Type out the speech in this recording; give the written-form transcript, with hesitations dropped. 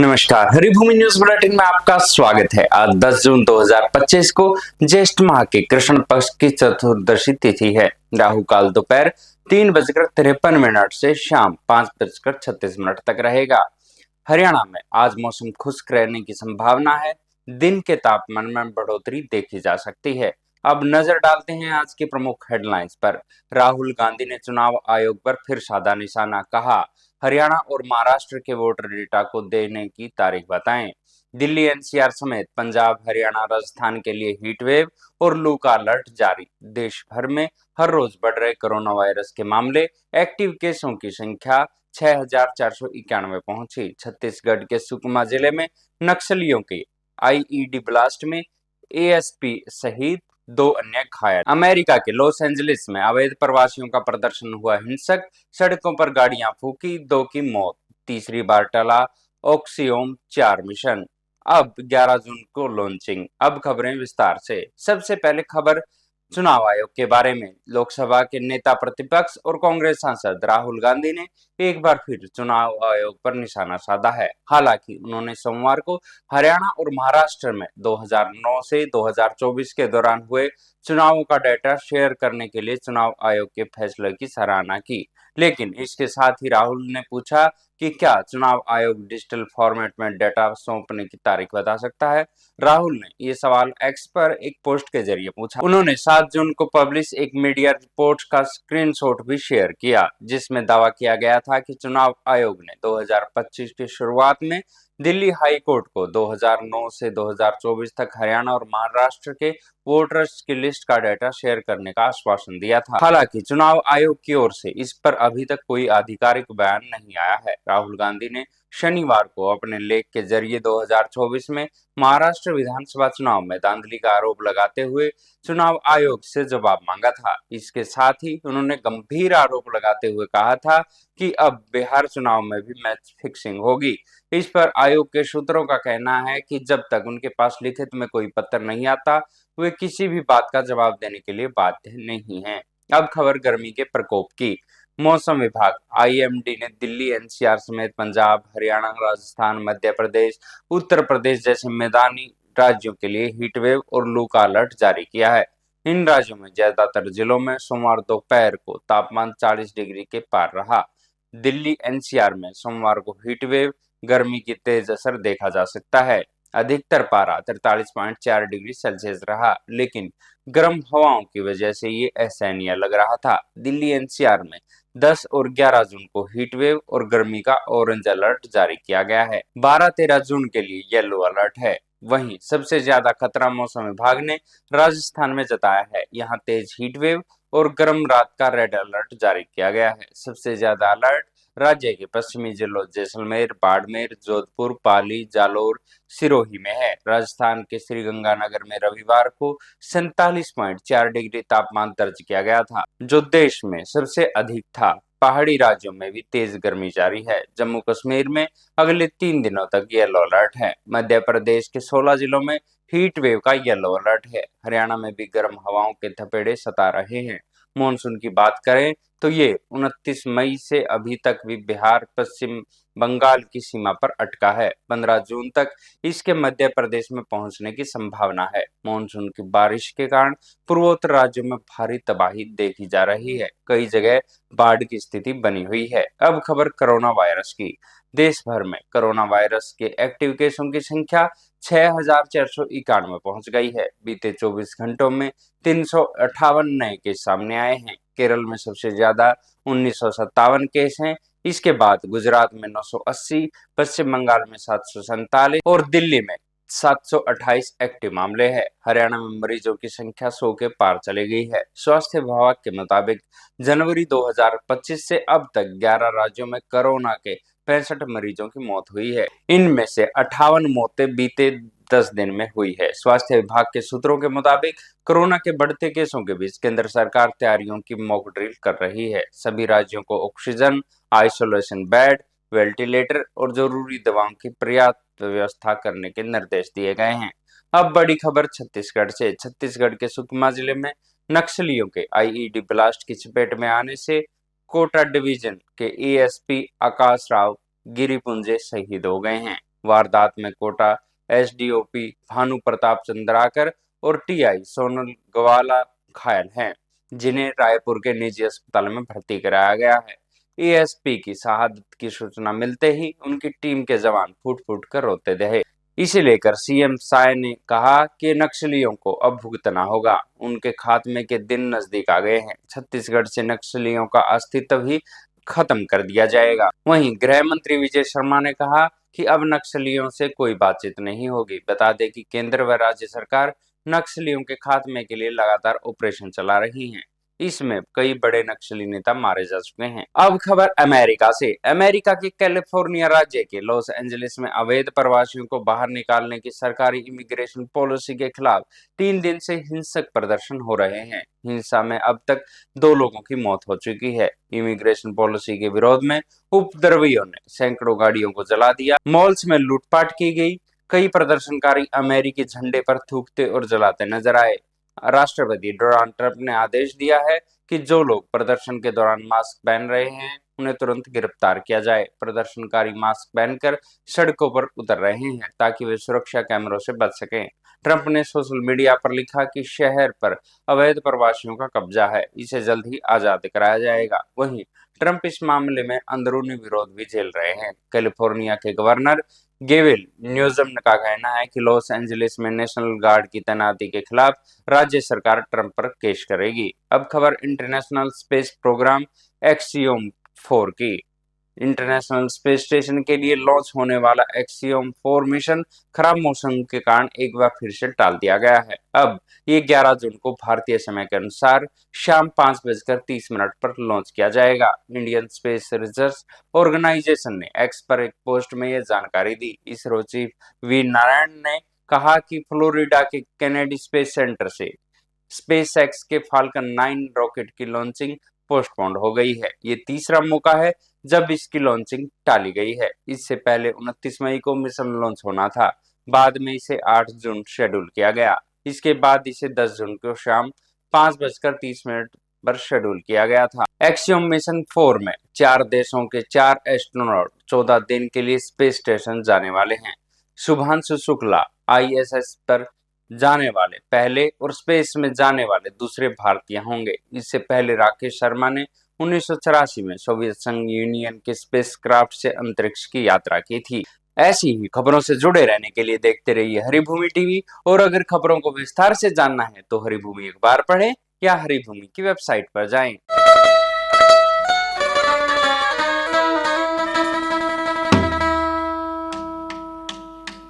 नमस्कार, Haribhoomi news bulletin में आपका स्वागत है। आज 10 जून 2025 को ज्येष्ठ माह के कृष्ण पक्ष की चतुर्दशी तिथि है। राहु काल दोपहर 3:53 से शाम 5:36 तक रहेगा। हरियाणा में आज मौसम खुश्क रहने की संभावना है। दिन के तापमान में बढ़ोतरी देखी जा सकती है। अब नजर डालते हैं आज की प्रमुख हेडलाइंस पर। राहुल गांधी ने चुनाव आयोग पर फिर साधा निशाना, कहा हरियाणा और महाराष्ट्र के वोटर डेटा को देने की तारीख बताएं। दिल्ली एनसीआर समेत पंजाब, हरियाणा, राजस्थान के लिए हीट वेव और लू का अलर्ट जारी। देश भर में हर रोज बढ़ रहे कोरोना वायरस के मामले, एक्टिव केसों की संख्या 6,491 पहुंची। छत्तीसगढ़ के सुकमा जिले में नक्सलियों के आईईडी ब्लास्ट में एएसपी शहीद, 2 अन्य घायल। अमेरिका के लॉस एंजलिस में अवैध प्रवासियों का प्रदर्शन हुआ हिंसक, सड़कों पर गाड़ियां फूकी, 2 की मौत। तीसरी बार टला ऑक्सीओम 4 मिशन। अब 11 जून को लॉन्चिंग। अब खबरें विस्तार से। सबसे पहले खबर चुनाव आयोग के बारे में। लोकसभा के नेता प्रतिपक्ष और कांग्रेस सांसद राहुल गांधी ने एक बार फिर चुनाव आयोग पर निशाना साधा है। हालांकि उन्होंने सोमवार को हरियाणा और महाराष्ट्र में 2009 से 2024 के दौरान हुए चुनावों का डेटा शेयर करने के लिए चुनाव आयोग के फैसले की सराहना की। लेकिन इसके साथ ही राहुल ने पूछा कि क्या चुनाव आयोग डिजिटल फॉर्मेट में डेटा सौंपने की तारीख बता सकता है। राहुल ने ये सवाल एक्स पर एक पोस्ट के जरिए पूछा। उन्होंने 7 जून को पब्लिश एक मीडिया रिपोर्ट का स्क्रीनशॉट भी शेयर किया, जिसमें दावा किया गया था कि चुनाव आयोग ने 2025 की शुरुआत में दिल्ली हाई कोर्ट को 2009 से 2024 तक हरियाणा और महाराष्ट्र के वोटर्स की लिस्ट का डेटा शेयर करने का आश्वासन दिया था। हालांकि चुनाव आयोग की ओर से इस पर अभी तक कोई आधिकारिक बयान नहीं आया है। राहुल गांधी ने शनिवार को अपने लेख के जरिए 2024 में महाराष्ट्र विधानसभा चुनाव में धांधली का आरोप लगाते हुए चुनाव आयोग से जवाब मांगा था। इसके साथ ही उन्होंने गंभीर आरोप लगाते हुए कहा था कि अब बिहार चुनाव में भी मैच फिक्सिंग होगी। इस पर आयोग के सूत्रों का कहना है कि जब तक उनके पास लिखित में कोई पत्र नहीं आता, वे किसी भी बात का जवाब देने के लिए बाध्य नहीं हैं। अब खबर गर्मी के प्रकोप की। मौसम विभाग आईएमडी ने दिल्ली एनसीआर समेत पंजाब, हरियाणा, राजस्थान, मध्य प्रदेश, उत्तर प्रदेश जैसे मैदानी राज्यों के लिए हीट वेव और लू का अलर्ट जारी किया है। इन राज्यों में ज्यादातर जिलों में सोमवार दोपहर को तापमान 40 डिग्री के पार रहा। दिल्ली एनसीआर में सोमवार को हीट वेव गर्मी की तेज असर देखा जा सकता है। अधिकतर पारा 43.4 डिग्री सेल्सियस रहा, लेकिन गर्म हवाओं की वजह से ये असहनीय लग रहा था। दिल्ली एनसीआर में 10 और 11 जून को हीट वेव और गर्मी का ऑरेंज अलर्ट जारी किया गया है। 12-13 जून के लिए येलो अलर्ट है। वहीं सबसे ज्यादा खतरा मौसम विभाग ने राजस्थान में जताया है। यहाँ तेज हीट वेव और गर्म रात का रेड अलर्ट जारी किया गया है। सबसे ज्यादा अलर्ट राज्य के पश्चिमी जिलों जैसलमेर, बाड़मेर, जोधपुर, पाली, जालोर, सिरोही में है। राजस्थान के श्रीगंगानगर में रविवार को 47.4 डिग्री तापमान दर्ज किया गया था, जो देश में सबसे अधिक था। पहाड़ी राज्यों में भी तेज गर्मी जारी है। जम्मू कश्मीर में अगले 3 दिनों तक येलो अलर्ट है। मध्य प्रदेश के 16 जिलों में हीट वेव का येलो अलर्ट है। हरियाणा में भी गर्म हवाओं के थपेड़े सता रहे हैं। मॉनसून की बात करें तो ये 29 मई से अभी तक भी बिहार, पश्चिम बंगाल की सीमा पर अटका है। 15 जून तक इसके मध्य प्रदेश में पहुंचने की संभावना है। मॉनसून की बारिश के कारण पूर्वोत्तर राज्यों में भारी तबाही देखी जा रही है। कई जगह बाढ़ की स्थिति बनी हुई है। अब खबर कोरोना वायरस की। देश भर में कोरोना वायरस के एक्टिव केसों की संख्या 6,491 पहुंच गई है। बीते 24 घंटों में 358 नए केस सामने आए हैं। केरल में सबसे ज्यादा 1957 केस हैं। इसके बाद गुजरात में 980, पश्चिम बंगाल में 747 और दिल्ली में 728 एक्टिव मामले हैं। हरियाणा में मरीजों की संख्या 100 के पार चली गई है। स्वास्थ्य विभाग के मुताबिक जनवरी 2025 से अब तक 11 राज्यों में कोरोना के 65 मरीजों की मौत हुई है। इनमें से 58 मौतें बीते 10 दिन में हुई है। स्वास्थ्य विभाग के सूत्रों के मुताबिक कोरोना के बढ़ते केसों के बीच केंद्र सरकार तैयारियों की मॉक ड्रिल कर रही है। सभी राज्यों को ऑक्सीजन, आइसोलेशन बेड, वेंटिलेटर और जरूरी दवाओं की पर्याप्त व्यवस्था करने के निर्देश दिए गए हैं। अब बड़ी खबर छत्तीसगढ़ से। छत्तीसगढ़ के सुकमा जिले में नक्सलियों के आईईडी ब्लास्ट की चपेट में आने से कोटा डिवीजन के एएसपी आकाश राव गिरिपुंजे शहीद हो गए हैं। वारदात में कोटा एसडीओपी भानु प्रताप चंद्राकर और टीआई सोनल गवाला घायल हैं, जिन्हें रायपुर के निजी अस्पताल में भर्ती कराया गया है। एएसपी की शहादत की सूचना मिलते ही उनकी टीम के जवान फूट फूट कर रोते रहे। इसे लेकर सीएम साय ने कहा कि नक्सलियों को अब भुगतना होगा, उनके खात्मे के दिन नजदीक आ गए हैं। छत्तीसगढ़ से नक्सलियों का अस्तित्व ही खत्म कर दिया जाएगा। वहीं गृह मंत्री विजय शर्मा ने कहा कि अब नक्सलियों से कोई बातचीत नहीं होगी। बता दें कि केंद्र व राज्य सरकार नक्सलियों के खात्मे के लिए लगातार ऑपरेशन चला रही है। इसमें कई बड़े नक्सली नेता मारे जा चुके हैं। अब खबर अमेरिका से। अमेरिका के कैलिफोर्निया राज्य के लॉस एंजलिस में अवैध प्रवासियों को बाहर निकालने की सरकारी इमिग्रेशन पॉलिसी के खिलाफ 3 दिन से हिंसक प्रदर्शन हो रहे हैं। हिंसा में अब तक 2 लोगों की मौत हो चुकी है। इमिग्रेशन पॉलिसी के विरोध में उपद्रवियों ने सैकड़ों गाड़ियों को जला दिया, मॉल्स में लूटपाट की गई। कई प्रदर्शनकारी अमेरिकी झंडे पर थूकते और जलाते नजर आए। राष्ट्रपति डोनाल्ड ट्रंप ने आदेश दिया है कि जो लोग प्रदर्शन के दौरान मास्क पहन रहे हैं उन्हें तुरंत गिरफ्तार किया जाए। प्रदर्शनकारी मास्क पहनकर सड़कों पर उतर रहे हैं ताकि वे सुरक्षा कैमरों से बच सकें। ट्रंप ने सोशल मीडिया पर लिखा कि शहर पर अवैध प्रवासियों का कब्जा है, इसे जल्द ही आजाद कराया जाएगा। वहीं ट्रंप इस मामले में अंदरूनी विरोध भी झेल रहे हैं। कैलिफोर्निया के गवर्नर गेविन न्यूसम का कहना है कि लॉस एंजलिस में नेशनल गार्ड की तैनाती के खिलाफ राज्य सरकार ट्रंप पर केस करेगी। अब खबर इंटरनेशनल स्पेस प्रोग्राम एक्सियोम 4 की। इंटरनेशनल स्पेस स्टेशन के लिए लॉन्च होने वाला एक्सियोम 4 मिशन खराब मौसम के कारण एक बार फिर से टाल दिया गया है। अब ये 11 जून को भारतीय समय के अनुसार शाम 5:30 पर लॉन्च किया जाएगा। इंडियन स्पेस रिसर्च ऑर्गेनाइजेशन ने एक्स पर एक पोस्ट में यह जानकारी दी। इसरो चीफ वी नारायण ने कहा कि फ्लोरिडा के केनेडी स्पेस सेंटर से स्पेसएक्स के फाल्कन 9 रॉकेट की लॉन्चिंग पोस्टपोन्ड हो गई है। ये तीसरा मौका है जब इसकी लॉन्चिंग टाली गई है। इससे पहले 29 मई को मिशन लॉन्च होना था, बाद में इसे 8 जून शेड्यूल किया गया। इसके बाद इसे 10 जून को शाम 5:30 पर शेड्यूल किया गया था। एक्सियोम मिशन 4 में 4 देशों के 4 एस्ट्रोनॉट 14 दिन के लिए स्पेस स्टेशन जाने वाले हैं। शुभांशु शुक्ला आईएसएस पर जाने वाले पहले और स्पेस में जाने वाले दूसरे भारतीय होंगे। इससे पहले राकेश शर्मा ने 1984 में सोवियत संघ यूनियन के स्पेसक्राफ्ट से अंतरिक्ष की यात्रा की थी। ऐसी ही खबरों से जुड़े रहने के लिए देखते रहिए हरिभूमि टीवी। और अगर खबरों को विस्तार से जानना है तो हरिभूमि अखबार पढ़ें या हरिभूमि की वेबसाइट पर जाएं।